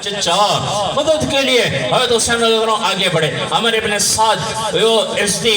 چچا مدد کے لیے حضرت حسین رضی اللہ عنہ آگے بڑھے. عمر ابن سعد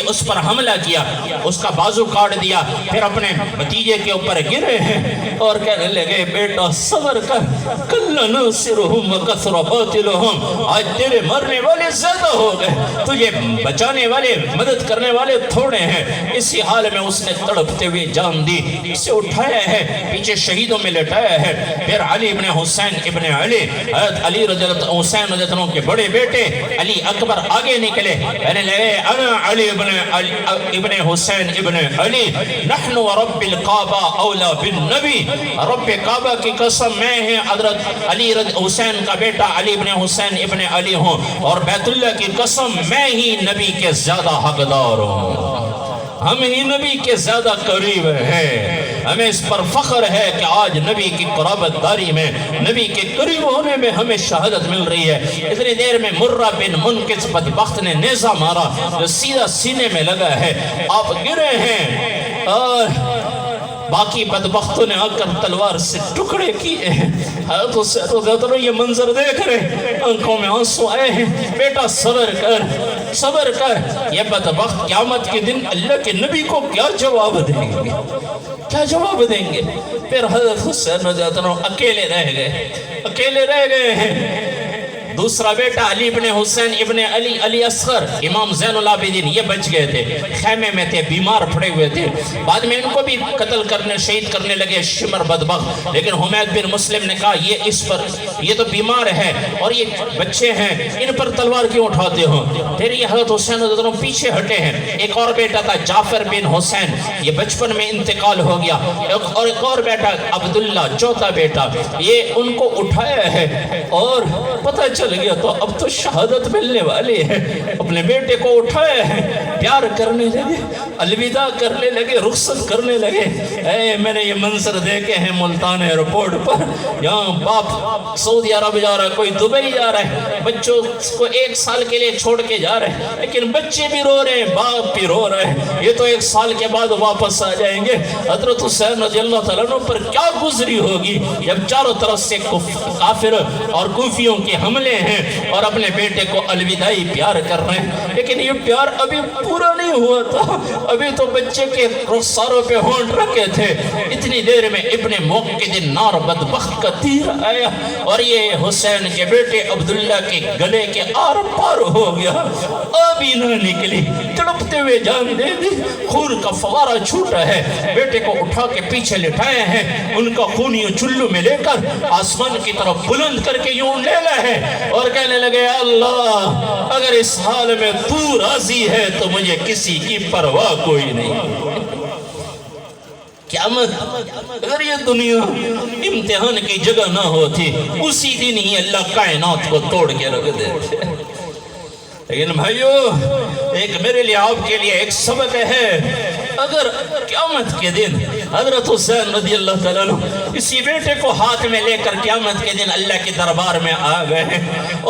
اس پر حملہ کیا, اس کا بازو کاٹ دیا, پھر اپنے بھتیجے کے اوپر گرے ہیں اور کہنے لگے بیٹا صبر کر, کل ناصرہم وکثر قاتلہم, آج تیرے مرنے والے زیادہ ہو گئے, تجھے بچانے والے مدد کرنے والے تھوڑے ہیں. اسی حال میں اس نے تڑپتے ہوئے جان دی, اسے اٹھایا ہے, پیچھے شہیدوں میں لٹایا ہے. پھر علی ابن حسین ابن علی, حضرت علی رضی اللہ حسین رضی اللہ عنہ کے بڑے بیٹے علی اکبر آگے نکلے, کہنے لگے انا علی ابن حسین ابن علی نحن ورب الکعبہ اولا بالنبی, رب کعبہ کی قسم میں ہیں حضرت علی حسین کا بیٹا علی ابن حسین ابن علی ہوں, اور بیت اللہ کی قسم میں ہی نبی کے زیادہ حقدار ہوں, ہم ہی نبی کے زیادہ قریب ہیں. ہمیں اس پر فخر ہے کہ آج نبی کی قرابت داری میں, نبی کے قریب ہونے میں ہمیں شہادت مل رہی ہے. اتنی دیر میں مرہ بن منقذ بدبخت نے نیزہ مارا جو سیدھا سینے میں لگا ہے, آپ گرے ہیں اور باقی بدبختوں نے آ کر تلوار سے ٹکڑے کیے ہیں. حضرت حسین یہ منظر دیکھ رہے, آنکھوں میں آنسو آئے ہیں. بیٹا صبر کر, صبر کر. یہ بدبخت قیامت کے دن اللہ کے نبی کو کیا جواب دیں گے, کیا جواب دیں گے؟ پھر حضرت حسین رضی اللہ عنہ اکیلے رہ گئے, اکیلے رہ گئے ہیں. دوسرا بیٹا علی ابن حسین ابن علی علی اصغر امام زین العابدین یہ بچ گئے تھے, خیمے میں تھے, بیمار پڑے ہوئے تھے. بعد میں ان کو بھی قتل کرنے شہید کرنے لگے شمر بدبخت, لیکن حمید بن مسلم نے کہا یہ اس پر, یہ تو بیمار ہے اور یہ بچے ہیں, ان پر تلوار کیوں اٹھاتے ہو؟ پھر یہ حضرت حسین رضی اللہ عنہ پیچھے ہٹے ہیں. ایک اور بیٹا تھا جعفر بن حسین, یہ بچپن میں انتقال ہو گیا. اور ایک اور بیٹا عبداللہ چوتھا بیٹا, یہ ان کو اٹھایا ہے اور پتہ چل گیا تو اب تو شہادت ملنے والی ہے. اپنے بیٹے کو اٹھایا ہے, پیار کرنے لگے, الوداع کرنے لگے, رخصت کرنے لگے. میں نے یہ منظر دیکھے ہیں ملتان ایئرپورٹ پر, یہاں باپ سعودی عرب جا رہا ہے, کوئی دبئی جا رہا ہے, بچوں کو 1 سال کے لیے چھوڑ کے جا رہے ہیں, لیکن بچے بھی رو رہے ہیں, باپ بھی رو رہے ہیں. یہ تو 1 سال کے بعد واپس آ جائیں گے. حضرت حسین رضی اللہ تعالیٰ عنہ پر کیا گزری ہوگی جب چاروں طرف سے کافر اور کوفیوں کے حملے ہیں اور اپنے بیٹے کو الوداعی پیار کر رہے ہیں. لیکن یہ پیار ابھی پورا نہیں ہوا تھا, ابھی تو بچے کے رخساروں پہ ہونٹ رکھے تھے. اتنی دیر میں ابن موقد النار بدبخت کا تیر آیا اور یہ حسین کے بیٹے عبداللہ کے گلے کے آر پار ہو گیا. ابھی نہ نکلی, تڑپتے ہوئے جان دے دی, خون کا فوارہ چھوٹا ہے. بیٹے کو اٹھا کے پیچھے لٹائے ہیں, ان کا خون یوں چلو میں لے کر آسمان کی طرف بلند کر کے یوں لے لے ہے اور کہنے لگے اللہ اگر اس حال میں تو راضی ہے تو مجھے کسی کی پرواہ کوئی نہیں. قیامت اگر یہ دنیا امتحان کی جگہ نہ ہوتی اسی دن ہی اللہ کائنات کو توڑ کے رکھ دیتے. لیکن بھائیو ایک میرے لیے آپ کے لیے ایک سبق ہے, اگر قیامت کے دن حضرت حسین رضی اللہ تعالیٰ عنہ اسی بیٹے کو ہاتھ میں لے کر قیامت کے دن اللہ کے دربار میں آ گئے ہیں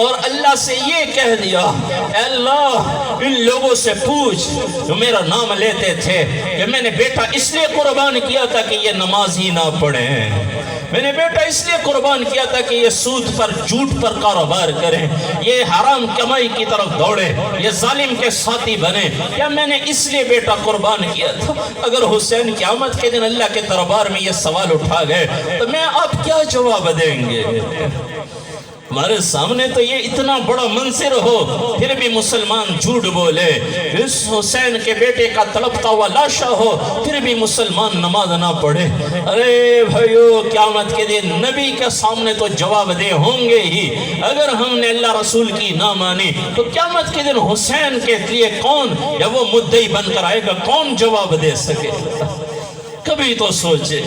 اور اللہ سے یہ کہہ دیا اے اللہ ان لوگوں سے پوچھ جو میرا نام لیتے تھے کہ میں نے بیٹا اس لیے قربان کیا تھا کہ یہ نماز ہی نہ پڑھیں, میں نے بیٹا اس لیے قربان کیا تھا کہ یہ سود پر جھوٹ پر کاروبار کریں, یہ حرام کمائی کی طرف دوڑے, یہ ظالم کے ساتھی بنے, کیا میں نے اس لیے بیٹا قربان کیا تھا؟ اگر حسین قیامت کے دن اللہ کے دربار میں یہ سوال اٹھا گئے تو میں آپ کیا جواب دیں گے؟ ہمارے سامنے تو یہ اتنا بڑا منظر ہو پھر بھی مسلمان جھوٹ بولے, اس حسین کے بیٹے کا تڑپتا ہوا لاشا ہو پھر بھی مسلمان نماز نہ پڑھے. ارے بھائیو قیامت کے دن نبی کے سامنے تو جواب دے ہوں گے ہی. اگر ہم نے اللہ رسول کی نہ مانی تو قیامت کے دن حسین کے لیے کون یا وہ مدعی بن کر آئے گا, کون جواب دے سکے؟ کبھی تو سوچے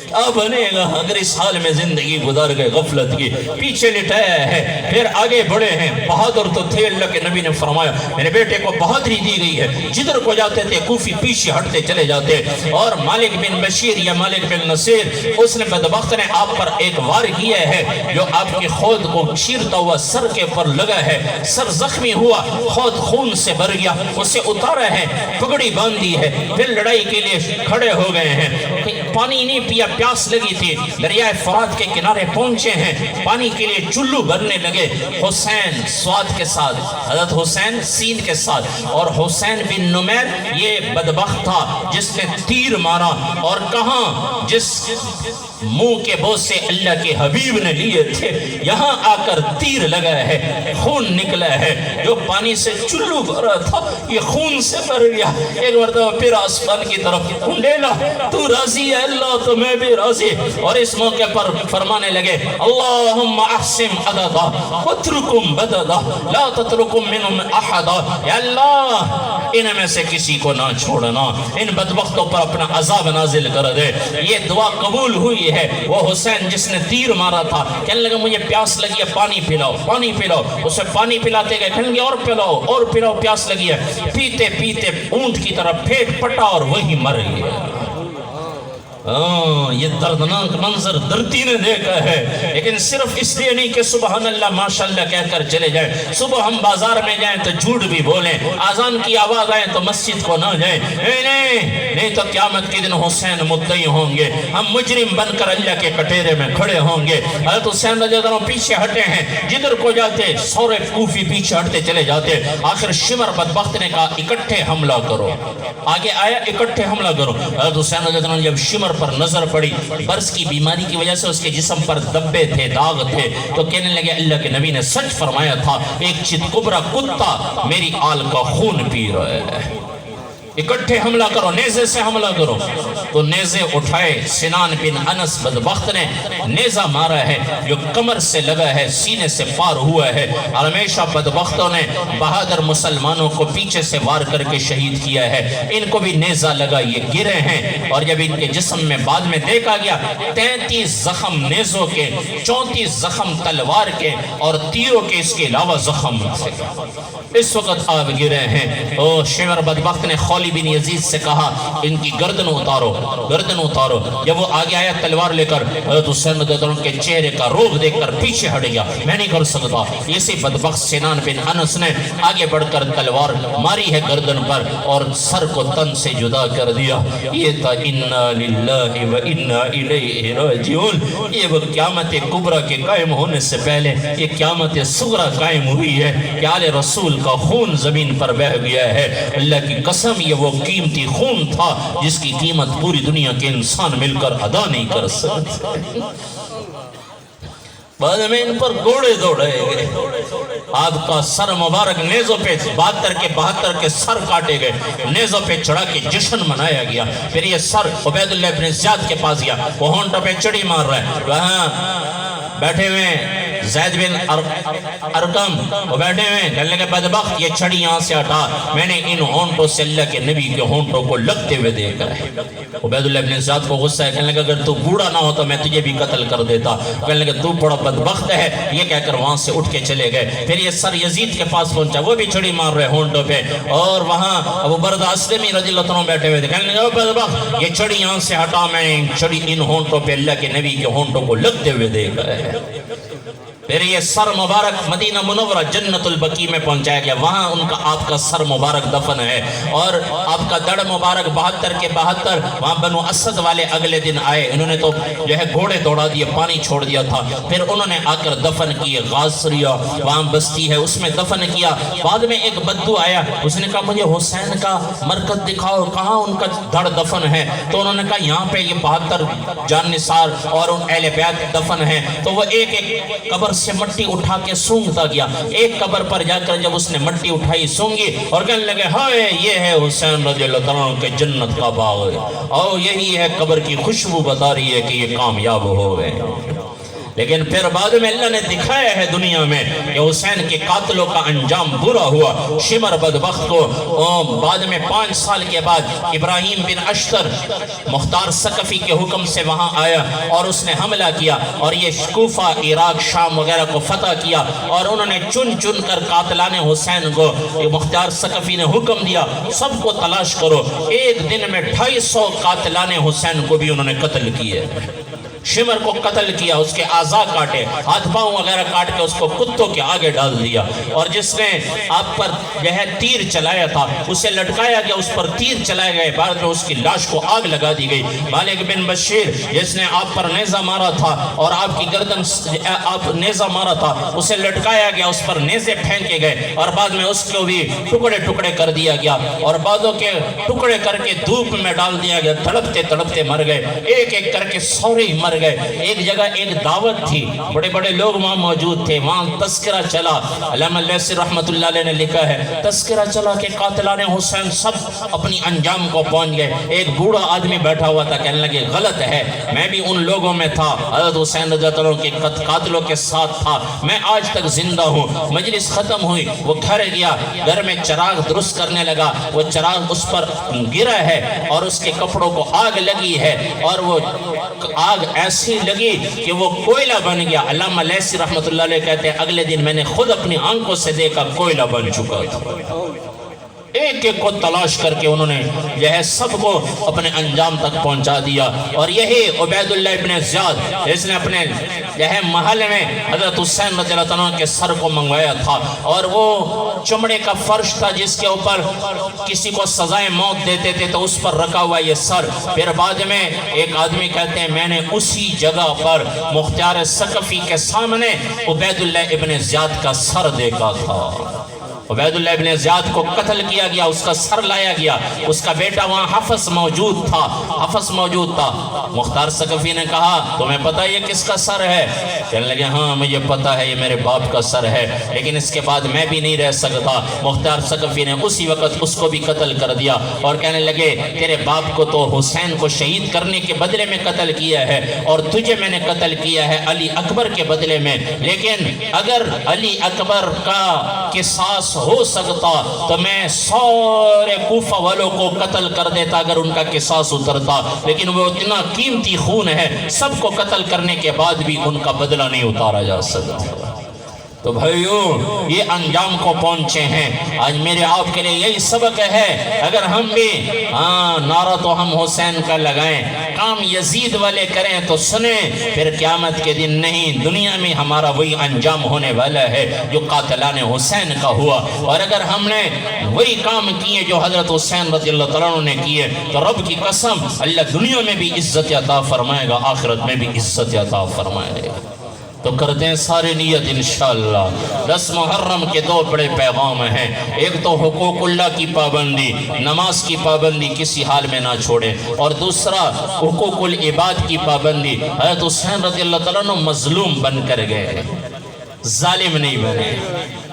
کیا بنے گا اگر اس حال میں زندگی گزار گئے غفلت کی. پیچھے لٹایا ہے پھر آگے بڑھے ہیں. بہادر تو تھے, اللہ کے نبی نے فرمایا میرے بیٹے کو بہادری دی گئی ہے, جدھر کو جاتے تھے کوفی پیچھے ہٹتے چلے جاتے. اور مالک بن بشیر یا مالک بن نصیر اس نے بدبخت نے آپ پر ایک وار کیا ہے جو آپ کی خود کو چیرتا ہوا سر کے پر لگا ہے, سر زخمی ہوا, خود خون سے بھر گیا, اسے اتارا ہے, پگڑی باندھی ہے, پھر لڑائی کے لیے کھڑے ہو گئے ہیں. پانی نہیں پیا، پیاس لگی تھی، دریائے فرات کے کنارے پہنچے ہیں، پانی کے لیے چلو بھرنے لگے۔ حسین سواد کے ساتھ، حضرت حسین سین کے ساتھ، اور حسین بن نمیر یہ بدبخت تھا جس نے تیر مارا، اور کہاں جس منہ کے بوس سے اللہ کے حبیب نے لیے تھے، یہاں آ کر تیر لگا ہے، خون نکلا ہے۔ جو پانی سے چلو بھرا تھا یہ خون سے بھر گیا۔ ایک مرتبہ پھر آسمان کی طرف لیلا تو راضی ہے اللہ تو میں بھی راضی، اور اس موقع پر فرمانے لگے اللہم احسن عددا واترکم بددا لا تترکم منہم احدا، یا اللہ ان میں سے کسی کو نہ چھوڑنا، ان بدبختوں پر اپنا عذاب نازل کر دے۔ یہ دعا قبول ہوئی ہے۔ وہ حسین جس نے تیر مارا تھا کہنے لگا مجھے پیاس لگی ہے، پانی پلاؤ، پانی پلاؤ، اسے پانی پلاتے گئے، کہنے لگے اور پلاؤ اور پلاؤ، پیاس لگی ہے، پیتے پیتے اونٹ کی طرح پیٹ پٹا اور وہی مر گیا۔ یہ دردناک منظر دھرتی نے دیکھا ہے، لیکن صرف اس لیے نہیں کہ سبحان اللہ ماشاءاللہ کہہ کر چلے جائیں، صبح ہم بازار میں جائیں تو جھوٹ بھی بولیں، اذان کی آواز آئے تو مسجد کو نہ جائیں، نہیں تو قیامت کے دن حسین مدعی ہوں گے، ہم مجرم بن کر اللہ کے کٹیرے میں کھڑے ہوں گے۔ حضرت حسین رضی اللہ عنہ پیچھے ہٹے ہیں، جدھر کو جاتے سورے کوفی پیچھے ہٹتے چلے جاتے۔ آخر شمر بدبخت نے کہا اکٹھے حملہ کرو، آگے آیا اکٹھے حملہ کرو۔ حضرت حسین رضی اللہ عنہ جب شمر پر نظر پڑی، برس کی بیماری کی وجہ سے اس کے جسم پر دبے تھے، داغ تھے، تو کہنے لگے اللہ کے نبی نے سچ فرمایا تھا، ایک چتکبرا کتا میری آل کا خون پی رہا ہے، اکٹھے حملہ کرو، نیزے سے حملہ کرو۔ تو نیزے اٹھائے، سنان بن انس بدبخت نے نیزہ مارا ہے جو کمر سے لگا ہے، سینے سے پار ہوا ہے، اور ہمیشہ بدبختوں نے بہادر مسلمانوں کو پیچھے سے وار کر کے شہید کیا ہے۔ ان کو بھی نیزہ لگا، یہ گرے ہیں، اور جب ان کے جسم میں بعد میں دیکھا گیا 33 زخم نیزوں کے، 34 زخم تلوار کے، اور تیروں کے اس کے علاوہ زخم تھے۔ اس وقت آپ گرے ہیں۔ شمر بدبخت نے خولی بن یزید سے کہا ان کی گردن اتارو، گردن اتارو۔ جب وہ آگے آیا تلوار لے کر، حضرت حسین رضی اللہ عنہ کے چہرے کا روب دیکھ کر پیچھے ہٹ گیا، میں نہیں کر سکتا۔ اسی بدبخت سنان بن انس نے آگے بڑھ کر تلوار ماری ہے گردن پر، اور سر کو تن سے جدا کر دیا۔ یہ تھا انا للہ و انا الیہ راجعون۔ یہ وہ قیامت کبریٰ کے قائم ہونے سے پہلے یہ قیامت صغریٰ قائم ہوئی ہے کہ آل رسول کا خون زمین پر بہہ گیا ہے۔ اللہ کی قسم یہ وہ قیمتی خون تھا جس کی قیمت پوری دنیا کے انسان مل کر ادا نہیں کر سکتے۔ بعد میں ان پر گھوڑے دوڑائے گئے، آپ کا سر مبارک نیزوں پہ 72 کے سر کاٹے گئے، نیزوں پہ چڑھا کے جشن منایا گیا۔ پھر یہ سر عبید اللہ بن زیاد کے پاس گیا، وہ ہونٹوں پہ چڑی مار رہا ہے، وہاں بیٹھے ہوئے زید بن ارقم وہ بیٹھے ہوئے، کہنے لگے بدبخت یہ چھڑی یہاں سے ہٹا، میں نے ان ہونٹوں سے اللہ کے نبی کے ہونٹوں کو لگتے ہوئے دیکھا ہے۔ عبید اللہ بن زیاد کو غصہ ہے، کہنے لگا اگر تو بوڑھا نہ ہوتا میں تجھے بھی قتل کر دیتا، کہنے لگا تو بڑا بدبخت ہے، یہ کہہ کر وہاں سے اٹھ کے چلے گئے۔ پھر یہ سر یزید کے پاس پہنچا، وہ بھی چھڑی مار رہے ہونٹوں پہ، اور وہاں ابو بردہ اسلمی رضی اللہ عنہ بیٹھے ہوئے تھے، کہنے لگا بدبخت یہ چھڑی یہاں سے ہٹا، میں چھڑی ان ہونٹوں پہ اللہ کے نبی کے ہونٹوں کو لگتے ہوئے دیکھا ہے۔ پھر یہ سر مبارک مدینہ منورہ جنت البقیع میں پہنچایا گیا، وہاں ان کا آپ کا سر مبارک دفن ہے، اور آپ کا دڑ مبارک 72 کے 72 وہاں بنو اسد والے اگلے دن آئے، انہوں نے تو جو ہے گھوڑے دوڑا دیے، پانی چھوڑ دیا تھا، پھر انہوں نے آ کر دفن کیے، غازریہ وہاں بستی ہے اس میں دفن کیا۔ بعد میں ایک بدو آیا، اس نے کہا مجھے حسین کا مرکز دکھاؤ، کہاں ان کا دھڑ دفن ہے؟ تو انہوں نے کہا یہاں پہ یہ 72 جان نثار اور ان اہل بیت دفن ہیں۔ تو وہ ایک ایک قبر سے مٹی اٹھا کے سونگتا گیا، ایک قبر پر جا کر جب اس نے مٹی اٹھائی سونگی، اور کہنے لگے ہائے یہ ہے حسین رضی اللہ عنہ کے جنت کا باغ، اور یہی ہے قبر کی خوشبو بتا رہی ہے کہ یہ کامیاب ہو گئے۔ لیکن پھر بعد میں اللہ نے دکھایا ہے دنیا میں کہ حسین کے قاتلوں کا انجام برا ہوا۔ شمر بدبخت کو بعد میں 5 سال کے بعد ابراہیم بن اشتر مختار ثقفی کے حکم سے وہاں آیا، اور اس نے حملہ کیا، اور یہ کوفہ، عراق، شام وغیرہ کو فتح کیا، اور انہوں نے چن چن کر قاتلان حسین کو مختار ثقفی نے حکم دیا سب کو تلاش کرو۔ ایک دن میں 250 قاتلان حسین کو بھی انہوں نے قتل کیے۔ شمر کو قتل کیا، اس کے اعضاء کاٹے، ہاتھ پاؤں وغیرہ کاٹ کے اس کو کتوں کے آگے ڈال دیا، اور جس نے آپ پر جو ہے تیر چلایا تھا اسے لٹکایا گیا، اس پر تیر چلائے گئے، بعد میں اس کی لاش کو آگ لگا دی گئی۔ مالک بن بشیر جس نے آپ پر نیزہ مارا تھا اور آپ کی گردن آپ نیزہ مارا تھا، اسے لٹکایا گیا، اس پر نیزے پھینکے گئے، اور بعد میں اس کو بھی ٹکڑے ٹکڑے کر دیا گیا، اور بعضوں کے ٹکڑے کر کے دھوپ میں ڈال دیا گیا، تڑپتے تڑپتے مر گئے، ایک ایک کر کے سورے مر گئے۔ ایک جگہ ایک دعوت تھی، بڑے بڑے لوگ وہاں موجود تھے، وہاں تذکرہ چلا، علامہ لیثی رحمت اللہ علیہ نے لکھا ہے تذکرہ چلا کہ قاتلان حسین سب اپنی انجام کو پہنچ گئے۔ ایک بوڑھا آدمی بیٹھا ہوا تھا، کہنے لگے غلط ہے، میں بھی ان لوگوں میں تھا، حضرت حسین رضی اللہ عنہ کے قاتلوں کے ساتھ تھا، میں آج تک زندہ ہوں۔ مجلس ختم ہوئی، وہ گھر گیا، گھر میں چراغ درست کرنے لگا، وہ چراغ اس پر گرا ہے اور اس کے کپڑوں کو آگ لگی ہے، اور وہ آگ ایسی لگی کہ وہ کوئلہ بن گیا۔ علامہ لیثی رحمت اللہ علیہ کہتے ہیں اگلے دن میں نے خود اپنی آنکھوں سے دیکھا کوئلہ بن چکا تھا۔ ایک ایک کو تلاش کر کے انہوں نے جو ہے سب کو اپنے انجام تک پہنچا دیا۔ اور یہی عبید اللہ ابن زیاد اس نے اپنے جو ہے محل میں حضرت حسین رضی اللہ عنہ کے سر کو منگوایا تھا، اور وہ چمڑے کا فرش تھا جس کے اوپر کسی کو سزائے موت دیتے تھے تو اس پر رکھا ہوا یہ سر۔ پھر بعد میں ایک آدمی کہتے ہیں میں نے اسی جگہ پر مختار ثقفی کے سامنے عبید اللہ ابن زیاد کا سر دیکھا تھا۔ عبید اللہ ابن زیاد کو قتل کیا گیا، اس کا سر لایا گیا، اس کا بیٹا وہاں حفص موجود تھا۔ مختار ثقفی نے کہا تمہیں پتہ یہ کس کا سر ہے؟ کہنے لگے ہاں مجھے پتہ ہے یہ میرے باپ کا سر ہے، لیکن اس کے بعد میں بھی نہیں رہ سکتا۔ مختار ثقفی نے اسی وقت اس کو بھی قتل کر دیا، اور کہنے لگے تیرے باپ کو تو حسین کو شہید کرنے کے بدلے میں قتل کیا ہے، اور تجھے میں نے قتل کیا ہے علی اکبر کے بدلے میں، لیکن اگر علی اکبر کا قصاص ہو سکتا تو میں سارے کوفہ والوں کو قتل کر دیتا اگر ان کا قصاص اترتا، لیکن وہ اتنا قیمتی خون ہے، سب کو قتل کرنے کے بعد بھی ان کا بدلہ نہیں اتارا جا سکتا۔ تو بھائیوں یہ انجام کو پہنچے ہیں۔ آج میرے آپ کے لیے یہی سبق ہے، اگر ہم بھی نعرہ تو ہم حسین کا لگائیں، کام یزید والے کریں تو سنیں، پھر قیامت کے دن نہیں دنیا میں ہمارا وہی انجام ہونے والا ہے جو قاتلان حسین کا ہوا۔ اور اگر ہم نے وہی کام کیے جو حضرت حسین رضی اللہ تعالیٰ عنہ نے کیے تو رب کی قسم اللہ دنیا میں بھی عزت عطا فرمائے گا، آخرت میں بھی عزت عطا فرمائے گا۔ تو کرتے ہیں سارے نیت انشاءاللہ۔ 10 محرم کے 2 بڑے پیغام ہیں، ایک تو حقوق اللہ کی پابندی، نماز کی پابندی کسی حال میں نہ چھوڑیں، اور دوسرا حقوق العباد کی پابندی۔ حضرت حسین رضی اللہ تعالیٰ عنہ مظلوم بن کر گئے، ظالم نہیں بنے،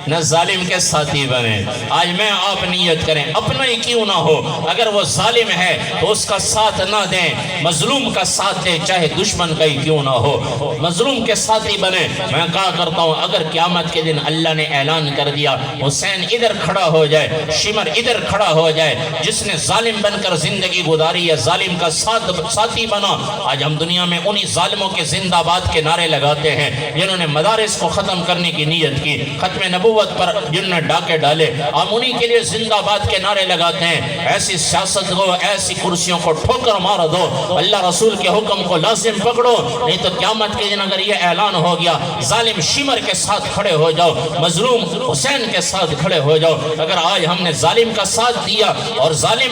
نہ ظالم کے ساتھی بنے۔ آج میں آپ نیت کریں اپنا ہی کیوں نہ ہو، اگر وہ ظالم ہے تو اس کا ساتھ نہ دیں، مظلوم کا ساتھ دیں، چاہے دشمن کا ہی کیوں نہ ہو، مظلوم کے ساتھی بنے۔ میں کہا کرتا ہوں اگر قیامت کے دن اللہ نے اعلان کر دیا حسین ادھر کھڑا ہو جائے، شمر ادھر کھڑا ہو جائے، جس نے ظالم بن کر زندگی گزاری ہے ظالم کا ساتھی بنا، آج ہم دنیا میں انہی ظالموں کے زندہ باد کے نعرے لگاتے ہیں جنہوں نے مدارس کو ختم کرنے کی نیت کی، ختم نبوت پر جن نے ڈاکے ڈالے، ہم انہی کے لیے زندہ باد کے نعرے لگاتے ہیں۔ ایسی سیاست کو، ایسی کرسیوں کو ٹھوکر مار دو، اللہ رسول کے حکم کو لازم پکڑو، نہیں تو قیامت کے دن اگر یہ اعلان ہو گیا ظالم شمر کے ساتھ کھڑے ہو جاؤ، مظلوم حسین کے ساتھ کھڑے ہو جاؤ۔ اگر آج ہم نے ظالم کا ساتھ دیا اور ظالم